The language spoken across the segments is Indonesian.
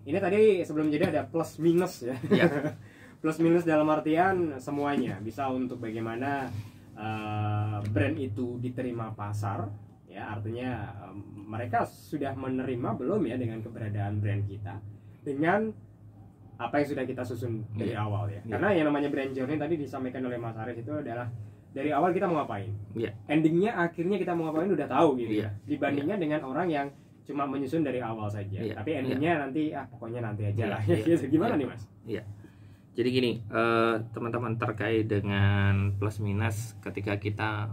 ini tadi sebelum jeda ada plus minus ya. Plus minus dalam artian semuanya bisa untuk bagaimana brand itu diterima pasar ya, artinya mereka sudah menerima belum ya dengan keberadaan brand kita, dengan apa yang sudah kita susun dari awal ya. Karena yang namanya brand journey tadi disampaikan oleh Mas Aris itu adalah dari awal kita mau ngapain, endingnya akhirnya kita mau ngapain udah tahu gitu ya, dibandingkan dengan orang yang cuma menyusun dari awal saja, tapi endingnya nanti pokoknya nanti aja lah. Gitu. Gimana nih Mas? Jadi gini, teman-teman, terkait dengan plus minus ketika kita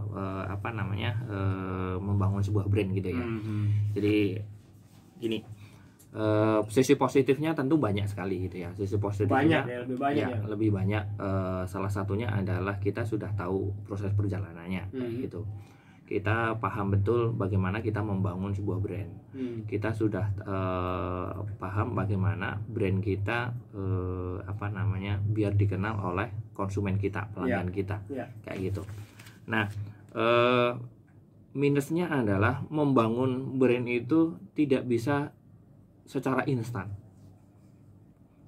membangun sebuah brand gitu ya. Jadi gini, sisi positifnya tentu banyak sekali gitu ya. Sisi positifnya lebih banyak. Salah satunya adalah kita sudah tahu proses perjalanannya gitu. Kita paham betul bagaimana kita membangun sebuah brand. Kita sudah paham bagaimana brand kita biar dikenal oleh konsumen kita, pelanggan kita, kayak gitu. Nah, minusnya adalah membangun brand itu tidak bisa secara instan.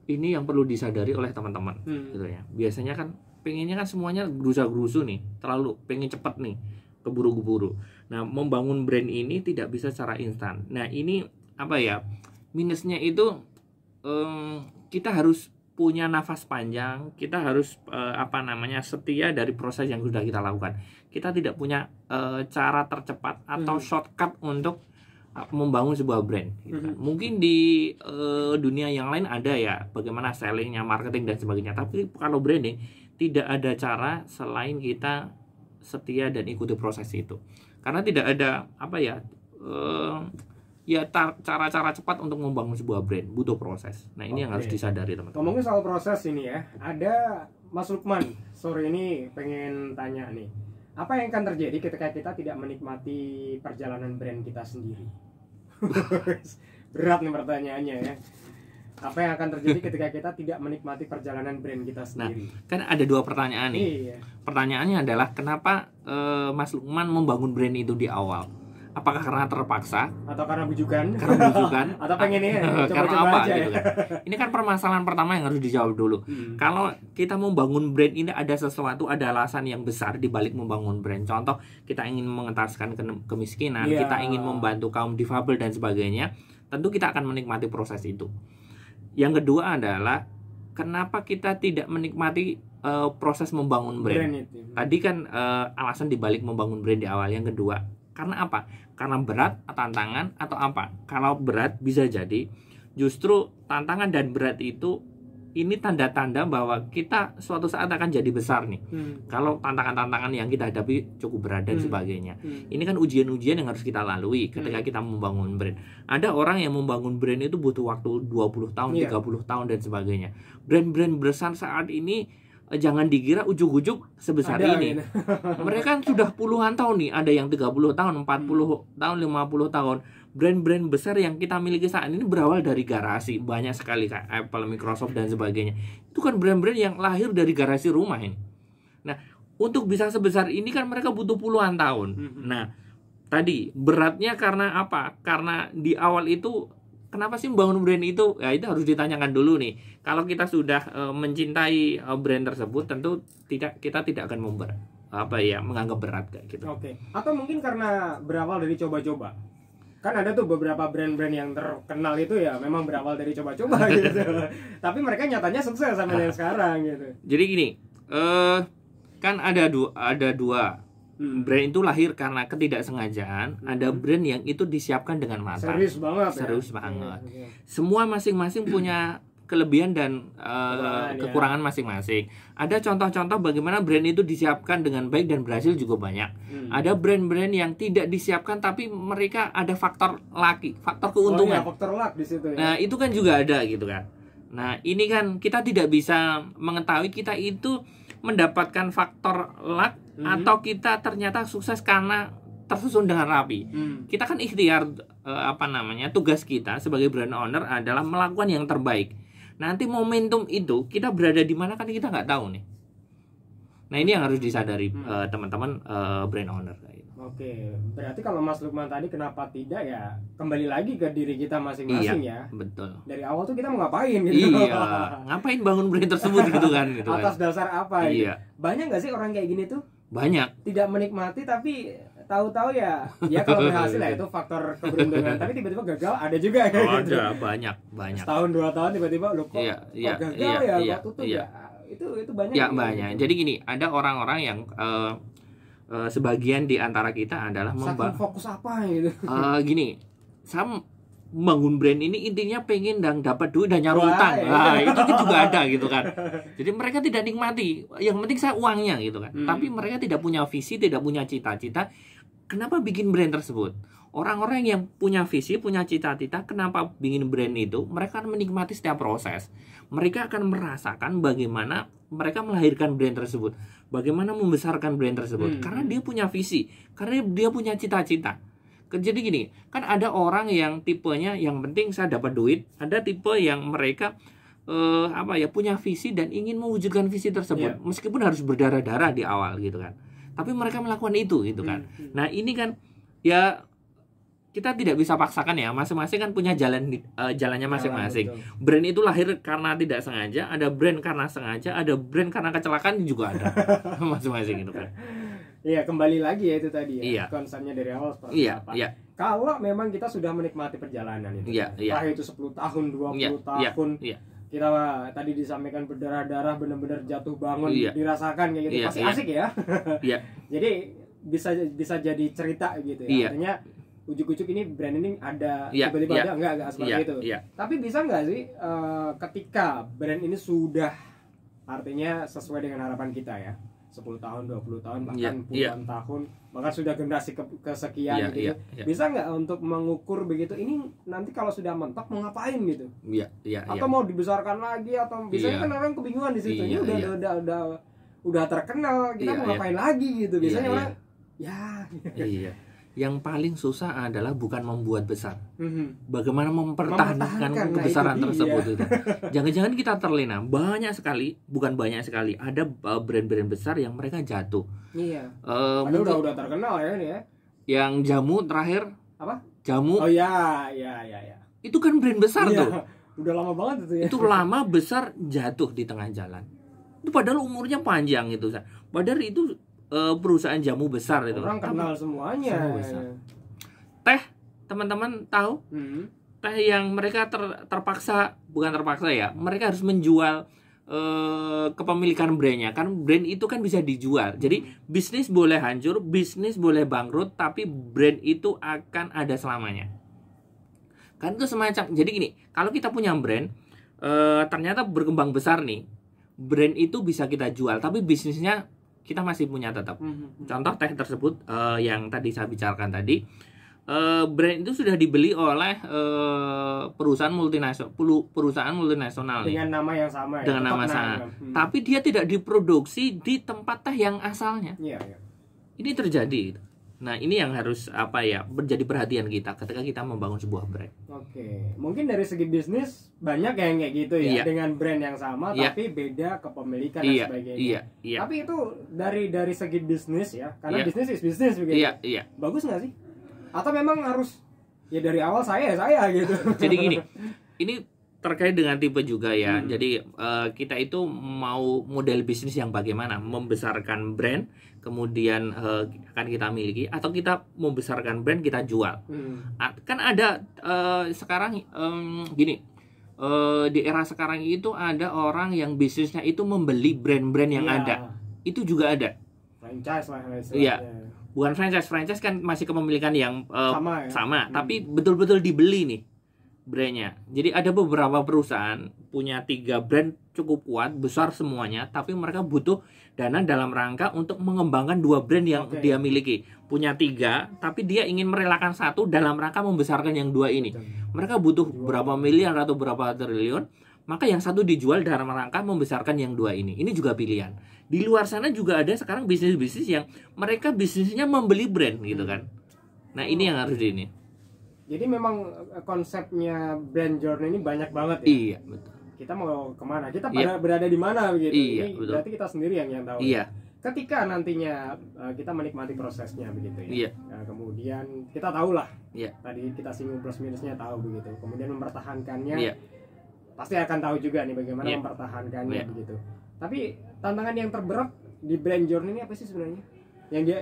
Ini yang perlu disadari oleh teman-teman, gitu ya. Biasanya kan pengennya kan semuanya gerusa-gerusu nih, terlalu pengen cepet nih, keburu-buru. Nah, membangun brand ini tidak bisa secara instan. Nah, ini minusnya itu kita harus punya nafas panjang, kita harus setia dari proses yang sudah kita lakukan. Kita tidak punya cara tercepat atau shortcut untuk membangun sebuah brand gitu kan. Mungkin di dunia yang lain ada ya bagaimana sellingnya, marketing dan sebagainya, tapi kalau branding tidak ada cara selain kita setia dan ikuti proses itu, karena tidak ada cara-cara cepat untuk membangun sebuah brand, butuh proses. Nah, ini yang harus disadari teman-teman. Ngomongin soal proses ini ya, ada Mas Lukman sore ini pengen tanya nih, apa yang akan terjadi ketika kita tidak menikmati perjalanan brand kita sendiri? Berat nih pertanyaannya ya. Apa yang akan terjadi ketika kita tidak menikmati perjalanan brand kita sendiri? Nah, kan ada dua pertanyaan nih. Pertanyaannya adalah kenapa Mas Lukman membangun brand itu di awal? Apakah karena terpaksa? Atau karena bujukan? Atau pengen karena apa aja, gitu kan? Ini kan permasalahan pertama yang harus dijawab dulu. Kalau kita membangun brand ini ada sesuatu, ada alasan yang besar di balik membangun brand. Contoh, kita ingin mengentaskan kemiskinan, kita ingin membantu kaum difabel dan sebagainya. Tentu kita akan menikmati proses itu. Yang kedua adalah kenapa kita tidak menikmati proses membangun brand itu. Tadi kan alasan dibalik membangun brand di awal. Yang kedua, karena apa? Karena berat, tantangan, atau apa? Kalau berat bisa jadi justru tantangan dan berat itu ini tanda-tanda bahwa kita suatu saat akan jadi besar nih. Kalau tantangan-tantangan yang kita hadapi cukup berat dan sebagainya. Ini kan ujian-ujian yang harus kita lalui ketika kita membangun brand. Ada orang yang membangun brand itu butuh waktu 20 tahun, 30 tahun dan sebagainya. Brand-brand besar saat ini jangan dikira ujuk-ujuk sebesar ini. Mereka kan sudah puluhan tahun nih, ada yang 30 tahun, 40 tahun, 50 tahun. Brand-brand besar yang kita miliki saat ini berawal dari garasi, banyak sekali kayak Apple, Microsoft dan sebagainya. Itu kan brand-brand yang lahir dari garasi rumah ini. Nah, untuk bisa sebesar ini kan mereka butuh puluhan tahun. Nah, tadi beratnya karena apa? Karena di awal itu kenapa sih membangun brand itu? Ya, itu harus ditanyakan dulu nih. Kalau kita sudah mencintai brand tersebut, tentu kita tidak akan menganggap berat kayak gitu. Atau mungkin karena berawal dari coba-coba. Kan ada tuh beberapa brand-brand yang terkenal itu ya memang berawal dari coba-coba gitu. Tapi mereka nyatanya sukses sampai yang sekarang gitu. Jadi gini, kan ada dua. Brand itu lahir karena ketidaksengajaan. Ada brand yang itu disiapkan dengan matang. Serius banget. Semua masing-masing punya kelebihan dan kekurangan masing-masing. Ada contoh-contoh bagaimana brand itu disiapkan dengan baik dan berhasil juga banyak. Ada brand-brand yang tidak disiapkan tapi mereka ada faktor keuntungan. Faktor luck di situ ya. Nah, itu kan juga ada gitu kan. Nah, ini kan kita tidak bisa mengetahui kita itu mendapatkan faktor luck atau kita ternyata sukses karena tersusun dengan rapi. Kita kan ikhtiar tugas kita sebagai brand owner adalah melakukan yang terbaik. Nanti momentum itu kita berada di mana kan kita nggak tahu nih. Nah, ini yang harus disadari teman-teman brand owner. Oke, berarti kalau Mas Lukman tadi kenapa tidak ya kembali lagi ke diri kita masing-masing ya. Betul. Dari awal tuh kita mau ngapain gitu. Iya, ngapain bangun brand tersebut gitu kan gitu Atas kan. dasar apa gitu. Iya. Banyak nggak sih orang kayak gini tuh? Banyak. Tidak menikmati tapi tahu-tahu ya kalau berhasil ya itu faktor keberuntungan, tapi tiba-tiba gagal ada juga kayak gitu. Ada banyak. Setahun 2 tahun tiba-tiba lu kok gagal ya, kok tutup ya. Itu banyak. Ya banyak. Jadi gini, ada orang-orang yang sebagian di antara kita adalah fokus apa gitu. Gini, saya bangun brand ini intinya pengen dan dapat duit dan nyari utang. Nah, itu juga ada gitu kan. Jadi mereka tidak nikmati. Yang penting saya uangnya gitu kan. Tapi mereka tidak punya visi, tidak punya cita-cita. Kenapa bikin brand tersebut? Orang-orang yang punya visi, punya cita-cita, kenapa bikin brand itu? Mereka akan menikmati setiap proses. Mereka akan merasakan bagaimana mereka melahirkan brand tersebut, bagaimana membesarkan brand tersebut. Karena dia punya visi, karena dia punya cita-cita. Jadi gini, kan ada orang yang tipenya yang penting saya dapat duit, ada tipe yang mereka punya visi dan ingin mewujudkan visi tersebut, meskipun harus berdarah-darah di awal gitu kan. Tapi mereka melakukan itu gitu kan. Nah ini kan ya kita tidak bisa paksakan ya, masing-masing kan punya jalannya masing-masing. Brand itu lahir karena tidak sengaja, ada brand karena sengaja, ada brand karena kecelakaan juga ada. Masing-masing itu kan. Iya, kembali lagi ya itu tadi ya. Iya. Konsepnya dari awal seperti apa. Iya. Kalau memang kita sudah menikmati perjalanan itu. Iya. Entah itu 10 tahun, 20 tahun. Iya. Kita tadi disampaikan berdarah-darah, benar-benar jatuh bangun, dirasakan kayak gitu. Pasti asik ya. Iya. Jadi bisa jadi cerita gitu ya. Iya. Artinya ujuk-ujuk ini brand ini ada, tiba-tiba ada enggak seperti itu. Iya. Tapi bisa nggak sih ketika brand ini sudah artinya sesuai dengan harapan kita ya, 10 tahun, 20 tahun, bahkan puluhan tahun, bahkan sudah generasi kesekian gitu. Bisa nggak untuk mengukur begitu, ini nanti kalau sudah mentok mau ngapain gitu? Atau mau dibesarkan lagi, atau biasanya kan orang kebingungan di situ. Ini udah terkenal, kita mau ngapain lagi gitu. Biasanya orang Iya. Yang paling susah adalah bukan membuat besar, bagaimana mempertahankan kebesaran tersebut itu. Jangan-jangan kita terlena. Banyak sekali, bukan banyak sekali, ada brand-brand besar yang mereka jatuh. Iya. Udah terkenal ya ini ya. Yang jamu terakhir apa? Jamu. Oh iya. Itu kan brand besar tuh. Udah lama banget itu ya. Itu lama besar jatuh di tengah jalan. Itu padahal umurnya panjang itu. Padahal itu perusahaan jamu besar itu. Orang kenal semuanya. Teh, teman-teman tahu? Teh yang mereka bukan terpaksa ya. Mereka harus menjual kepemilikan brandnya. Kan brand itu kan bisa dijual. Jadi bisnis boleh hancur, bisnis boleh bangkrut, tapi brand itu akan ada selamanya. Kan itu semacam. Jadi gini, kalau kita punya brand, ternyata berkembang besar nih. Brand itu bisa kita jual, tapi bisnisnya kita masih punya tetap. Contoh teh tersebut yang tadi saya bicarakan tadi, brand itu sudah dibeli oleh perusahaan multinasional dengan nama yang sama. Dengan nama sama. Tapi dia tidak diproduksi di tempat teh yang asalnya. Iya. Ini terjadi. Nah, ini yang harus menjadi perhatian kita ketika kita membangun sebuah brand. Oke, mungkin dari segi bisnis banyak yang kayak gitu ya, dengan brand yang sama tapi beda kepemilikan dan sebagainya. Tapi itu dari segi bisnis ya, karena bisnis is bisnis begitu. Bagus nggak sih? Atau memang harus ya dari awal saya gitu. Jadi gini, ini terkait dengan tipe juga ya. Jadi kita itu mau model bisnis yang bagaimana, membesarkan brand kemudian akan kita miliki, atau kita membesarkan brand kita jual. Kan ada sekarang gini, di era sekarang itu ada orang yang bisnisnya itu membeli brand-brand yang ada. Itu juga ada. Franchise lah. Iya. Bukan franchise kan masih kepemilikan yang sama, tapi betul-betul dibeli nih brandnya. Jadi ada beberapa perusahaan punya 3 brand cukup kuat, besar semuanya, tapi mereka butuh dana dalam rangka untuk mengembangkan 2 brand yang dia miliki. Punya 3, tapi dia ingin merelakan 1 dalam rangka membesarkan yang 2 ini. Mereka butuh berapa miliar atau berapa triliun, maka yang 1 dijual dalam rangka membesarkan yang 2 ini. Ini juga pilihan. Di luar sana juga ada sekarang bisnis-bisnis yang mereka bisnisnya membeli brand gitu kan. Nah, ini yang harus ini. Jadi memang konsepnya brand journey ini banyak banget ya. Iya, betul. Kita mau kemana? Kita berada di mana begitu. Iya, ini betul. Berarti kita sendiri yang tahu. Iya. ketika nantinya kita menikmati prosesnya begitu ya. Iya. Nah, kemudian kita tahu lah. Iya. Tadi kita singgung plus minusnya tahu begitu. Kemudian mempertahankannya. Iya. Pasti akan tahu juga nih bagaimana Iya. mempertahankannya Iya. begitu. Tapi tantangan yang terberat di brand journey ini apa sih sebenarnya?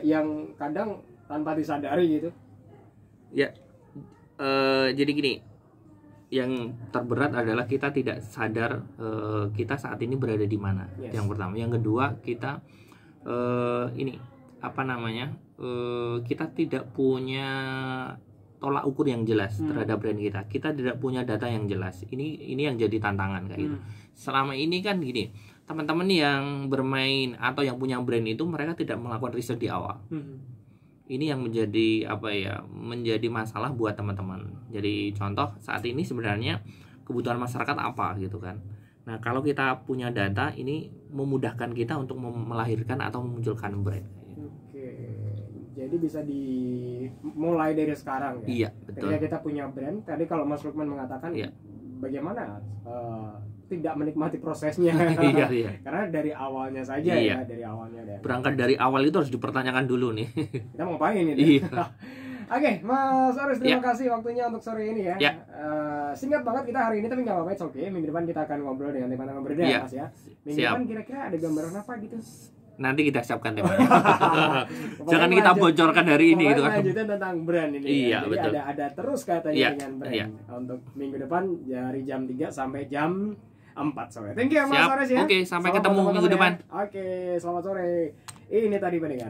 Yang kadang tanpa disadari gitu. Ya. Jadi gini, yang terberat adalah kita tidak sadar kita saat ini berada di mana. Yes. Yang pertama, yang kedua kita kita tidak punya tolak ukur yang jelas terhadap brand kita. Kita tidak punya data yang jelas. Ini yang jadi tantangan kayak gitu. Selama ini kan gini, teman-teman yang bermain atau yang punya brand itu mereka tidak melakukan riset di awal. Ini yang menjadi menjadi masalah buat teman-teman. Jadi contoh saat ini sebenarnya kebutuhan masyarakat apa gitu kan. Nah, kalau kita punya data ini memudahkan kita untuk melahirkan atau memunculkan brand. Oke. Jadi bisa dimulai dari sekarang ya. Iya, betul. Ketika kita punya brand, tadi kalau Mas Lukman mengatakan bagaimana tidak menikmati prosesnya. Iya. Karena dari awalnya saja ya, dari awalnya. Berangkat dari awal itu harus dipertanyakan dulu nih. Kita mau ngapain ini? Iya. Oke, Mas Aris, terima kasih waktunya untuk sore ini ya. Singkat banget kita hari ini, tapi nggak apa-apa, oke. Minggu depan kita akan ngobrol dengan teman-teman berbeda, Mas ya. Minggu depan kira-kira ada gambaran apa gitu? Nanti kita siapkan temanya. Jangan kita bocorkan hari ini gitu kan. Lanjutin tentang brand ini. Iya, Jadi betul. ada terus katanya dengan brand. Untuk minggu depan dari jam 3 sampai jam 4 sore. Thank you Mas Aris ya. Oke, sampai ketemu minggu depan. Oke, selamat sore. Ini tadi pendengar.